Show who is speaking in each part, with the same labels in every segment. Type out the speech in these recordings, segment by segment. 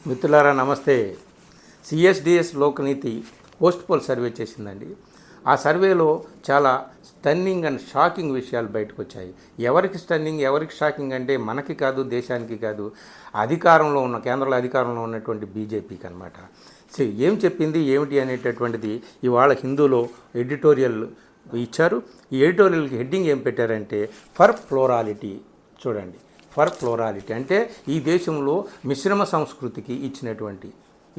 Speaker 1: మిత్రులారా నమస్తే. CSDS Lokniti post poll survey చేసిందండి. ఆ సర్వేలో చాలా స్టన్నింగ్ అండ్ షాకింగ్ విషయాలు బయటకు వచ్చాయి. ఎవరికి స్టన్నింగ్, ఎవరికి షాకింగ్ అంటే మనకి కాదు, దేశానికి కాదు, అధికారంలో ఉన్న కేంద్రంలో అధికారంలో ఉన్నటువంటి బీజేపీకి అనమాట. సో ఏం చెప్పింది ఏమిటి అనేటటువంటిది ఇవాళ హిందూలో ఎడిటోరియల్ ఇచ్చారు. ఈ ఎడిటోరియల్కి హెడ్డింగ్ ఏం పెట్టారంటే ఫర్ ప్లోరాలిటీ. చూడండి, ఫర్ ప్లోరాలిటీ అంటే ఈ దేశంలో మిశ్రమ సంస్కృతికి ఇచ్చినటువంటి,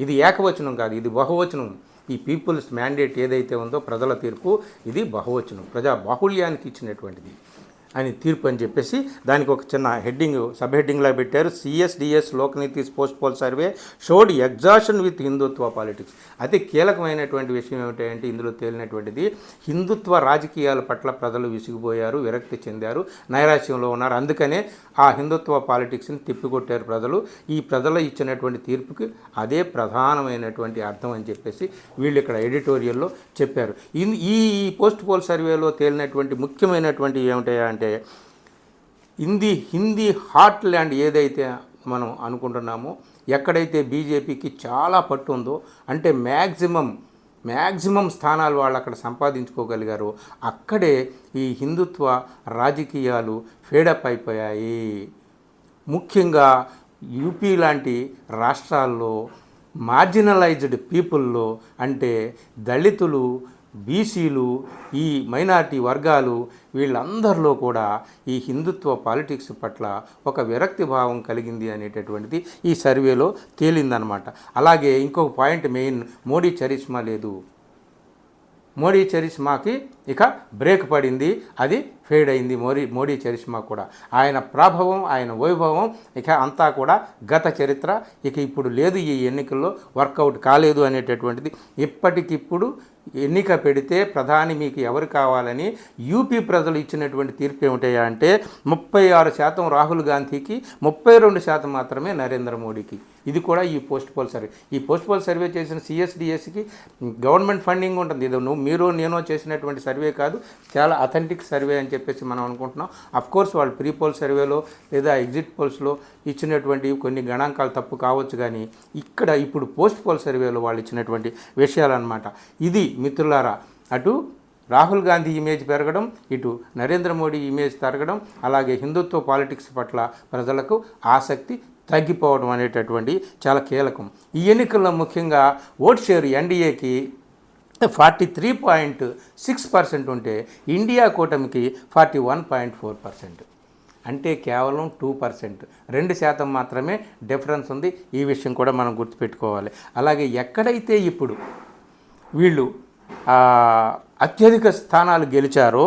Speaker 1: ఇది ఏకవచనం కాదు, ఇది బహువచనం. ఈ పీపుల్స్ మ్యాండేట్ ఏదైతే ఉందో ప్రజల తీర్పు, ఇది బహువచనం, ప్రజా బాహుళ్యానికి ఇచ్చినటువంటిది అని తీర్పు అని చెప్పేసి దానికి ఒక చిన్న హెడ్డింగ్, సబ్ హెడ్డింగ్లా పెట్టారు. CSDS Lokniti post poll survey showed exhaustion with Hindutva politics. అతి కీలకమైనటువంటి విషయం ఏమిటంటే ఇందులో తేలినటువంటిది హిందుత్వ రాజకీయాల పట్ల ప్రజలు విసిగిపోయారు, విరక్తి చెందారు, నైరాశ్యంలో ఉన్నారు. అందుకనే ఆ హిందుత్వ పాలిటిక్స్ని తిప్పికొట్టారు ప్రజలు. ఈ ప్రజలు ఇచ్చినటువంటి తీర్పుకి అదే ప్రధానమైనటువంటి అర్థం అని చెప్పేసి వీళ్ళు ఇక్కడ ఎడిటోరియల్లో చెప్పారు. ఈ పోస్ట్ పోల్ సర్వేలో తేలినటువంటి ముఖ్యమైనటువంటి ఏమిటా అంటే హిందీ హార్ట్ ల్యాండ్ ఏదైతే మనం అనుకుంటున్నామో, ఎక్కడైతే బీజేపీకి చాలా పట్టు ఉందో, అంటే మ్యాక్సిమం స్థానాలు వాళ్ళు అక్కడ సంపాదించుకోగలిగారు, అక్కడే ఈ హిందుత్వ రాజకీయాలు ఫేడప్ అయిపోయాయి. ముఖ్యంగా యూపీ లాంటి రాష్ట్రాల్లో మార్జినలైజ్డ్ పీపుల్లో, అంటే దళితులు, బీసీలు, ఈ మైనారిటీ వర్గాలు, వీళ్ళందరిలో కూడా ఈ హిందుత్వ పాలిటిక్స్ పట్ల ఒక విరక్తి భావం కలిగింది అనేటటువంటిది ఈ సర్వేలో తేలిందనమాట. అలాగే ఇంకొక పాయింట్ మెయిన్, మోడీ చరిష్మా లేదు. మోడీ చరిష్మాకి ఇక బ్రేక్ పడింది, అది ఫేడ్ అయింది. మోడీ చరిష్మా కూడా, ఆయన ప్రభావం, ఆయన వైభవం ఇక అంతా కూడా గత చరిత్ర, ఇక ఇప్పుడు లేదు, ఈ ఎన్నికల్లో వర్కౌట్ కాలేదు అనేటటువంటిది. ఇప్పటికిప్పుడు ఎన్నిక పెడితే ప్రధాని మీకు ఎవరు కావాలని యూపీ ప్రజలు ఇచ్చినటువంటి తీర్పు ఏమిటయా అంటే 36% రాహుల్ గాంధీకి, 32% మాత్రమే నరేంద్ర మోడీకి. ఇది కూడా ఈ పోస్ట్ పోల్ సర్వే. ఈ పోస్ట్ పోల్ సర్వే చేసిన సిఎస్డిఎస్కి గవర్నమెంట్ ఫండింగ్ ఉంటుంది. ఇది మీరు నేను చేసినటువంటి సర్వే కాదు, చాలా అథెంటిక్ సర్వే అని చెప్పేసి మనం అనుకుంటున్నాం. అఫ్కోర్స్ వాళ్ళు ప్రీ పోల్ సర్వేలో లేదా ఎగ్జిట్ పోల్స్లో ఇచ్చినటువంటి కొన్ని గణాంకాలు తప్పు కావచ్చు, కానీ ఇక్కడ ఇప్పుడు పోస్ట్ పోల్ సర్వేలో వాళ్ళు ఇచ్చినటువంటి విషయాలన్నమాట. ఇది మిత్రులారా, అటు రాహుల్ గాంధీ ఇమేజ్ పెరగడం, ఇటు నరేంద్ర మోడీ ఇమేజ్ తరగడం, అలాగే హిందుత్వ పాలిటిక్స్ పట్ల ప్రజలకు ఆసక్తి తగ్గిపోవడం అనేటటువంటి చాలా కీలకం. ఈ ఎన్నికల్లో ముఖ్యంగా ఓట్ షేర్ ఎన్డీఏకి 43.6% ఉంటే ఇండియా కూటమికి 41.4%, అంటే కేవలం 2%, 2% మాత్రమే డిఫరెన్స్ ఉంది. ఈ విషయం కూడా మనం గుర్తుపెట్టుకోవాలి. అలాగే ఎక్కడైతే ఇప్పుడు వీళ్ళు అత్యధిక స్థానాలు గెలిచారో,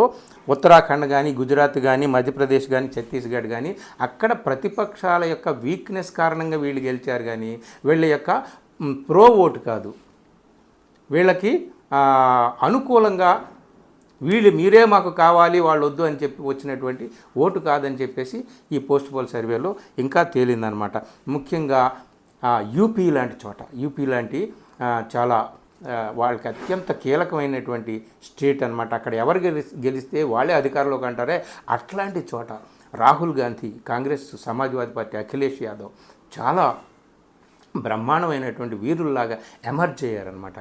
Speaker 1: ఉత్తరాఖండ్ కానీ, గుజరాత్ కానీ, మధ్యప్రదేశ్ కానీ, ఛత్తీస్గఢ్ కానీ, అక్కడ ప్రతిపక్షాల యొక్క వీక్నెస్ కారణంగా వీళ్ళు గెలిచారు, కానీ వీళ్ళ యొక్క ప్రో ఓటు కాదు, వీళ్ళకి అనుకూలంగా మీరే మాకు కావాలి, వాళ్ళు వద్దు అని చెప్పి వచ్చినటువంటి ఓటు కాదని చెప్పేసి ఈ పోస్ట్ పోల్ సర్వేలో ఇంకా తేలిందనమాట. ముఖ్యంగా యూపీ లాంటి చోట, యూపీ లాంటి చాలా వాళ్ళకి అత్యంత కీలకమైనటువంటి స్టేట్ అనమాట. అక్కడ ఎవరు గెలిస్తే వాళ్ళే అధికారంలోకి అంటారే, అట్లాంటి చోట రాహుల్ గాంధీ, కాంగ్రెస్, సమాజ్వాదీ పార్టీ, అఖిలేష్ యాదవ్ చాలా బ్రహ్మాండమైనటువంటి వీరుల్లాగా ఎమర్జ్ అయ్యారనమాట.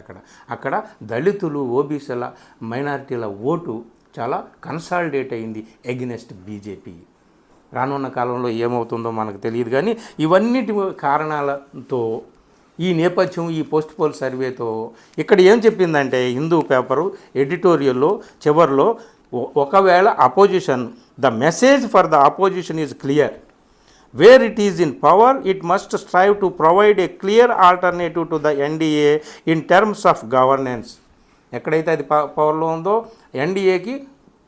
Speaker 1: అక్కడ దళితులు, ఓబీసీల, మైనారిటీల ఓటు చాలా కన్సాలిడేట్ అయింది ఎగెనెస్ట్ బీజేపీ. రానున్న కాలంలో ఏమవుతుందో మనకు తెలియదు, కానీ ఇవన్నిటి కారణాలతో, ఈ నేపథ్యం, ఈ పోస్ట్ పోల్ సర్వేతో ఇక్కడ ఏం చెప్పిందంటే హిందూ పేపరు ఎడిటోరియల్లో చివరిలో, ఒకవేళ opposition, the message for the opposition is clear. Where it is in power, it must strive to provide a clear alternative to the NDA in terms of governance. ఎక్కడైతే అది పవర్లో ఉందో ఎన్డీఏకి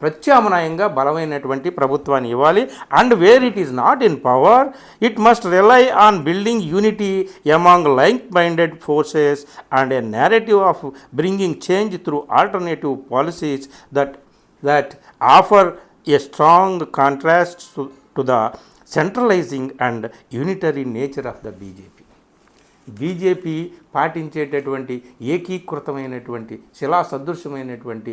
Speaker 1: ప్రత్యామ్నాయంగా బలమైనటువంటి ప్రభుత్వాన్ని ఇవ్వాలి. And where it is not in power, it must rely on building unity among like minded forces and a narrative of bringing change through alternative policies that offer a strong contrast to the centralising and unitary nature of the BJP పాటించేటటువంటి ఏకీకృతమైనటువంటి శిలా సదృశ్యమైనటువంటి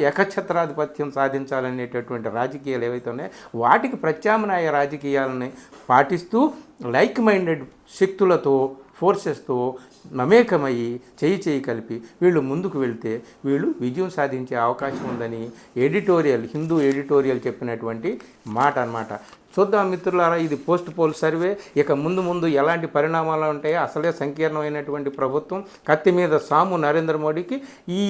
Speaker 1: ఏకఛత్రాధిపత్యం సాధించాలనేటటువంటి రాజకీయాలు ఏవైతే ఉన్నాయో వాటికి ప్రత్యామ్నాయ రాజకీయాలని పాటిస్తూ లైక్ మైండెడ్ శక్తులతో ఫోర్సెస్తో మమేకమయ్యి చేయి కలిపి వీళ్ళు ముందుకు వెళ్తే వీళ్ళు విజయం సాధించే అవకాశం ఉందని హిందూ ఎడిటోరియల్ చెప్పినటువంటి మాట అన్నమాట. చూద్దాం మిత్రులారా, ఇది పోస్ట్ పోల్ సర్వే. ఇక ముందు ఎలాంటి పరిణామాలు ఉంటాయో, అసలే సంకీర్ణమైనటువంటి ప్రభుత్వం, కత్తి మీద సాము నరేంద్ర మోడీకి. ఈ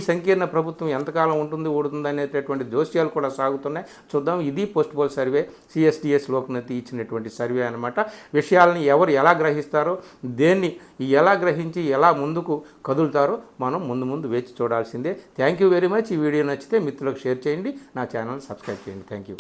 Speaker 1: సంకీర్ణ ప్రభుత్వం ఎంతకాలం ఊడుతుంది అనేటటువంటి జోస్యాలు కూడా సాగుతున్నాయి. చూద్దాం. ఇది పోస్ట్ పోల్ సర్వే, సిఎస్డిఎస్ లోక్నతి ఇచ్చినటువంటి సర్వే అనమాట. విషయాలని ఎవరు ఎలా గ్రహిస్తారో, దేన్ని ఎలా గ్రహించి ఎలా ముందుకు కదులుతారో మనం ముందు వేచి చూడాల్సిందే. Thank you very much. ఈ వీడియో నచ్చితే మిత్రులకు షేర్ చేయండి, నా ఛానల్ సబ్స్క్రైబ్ చేయండి. Thank you.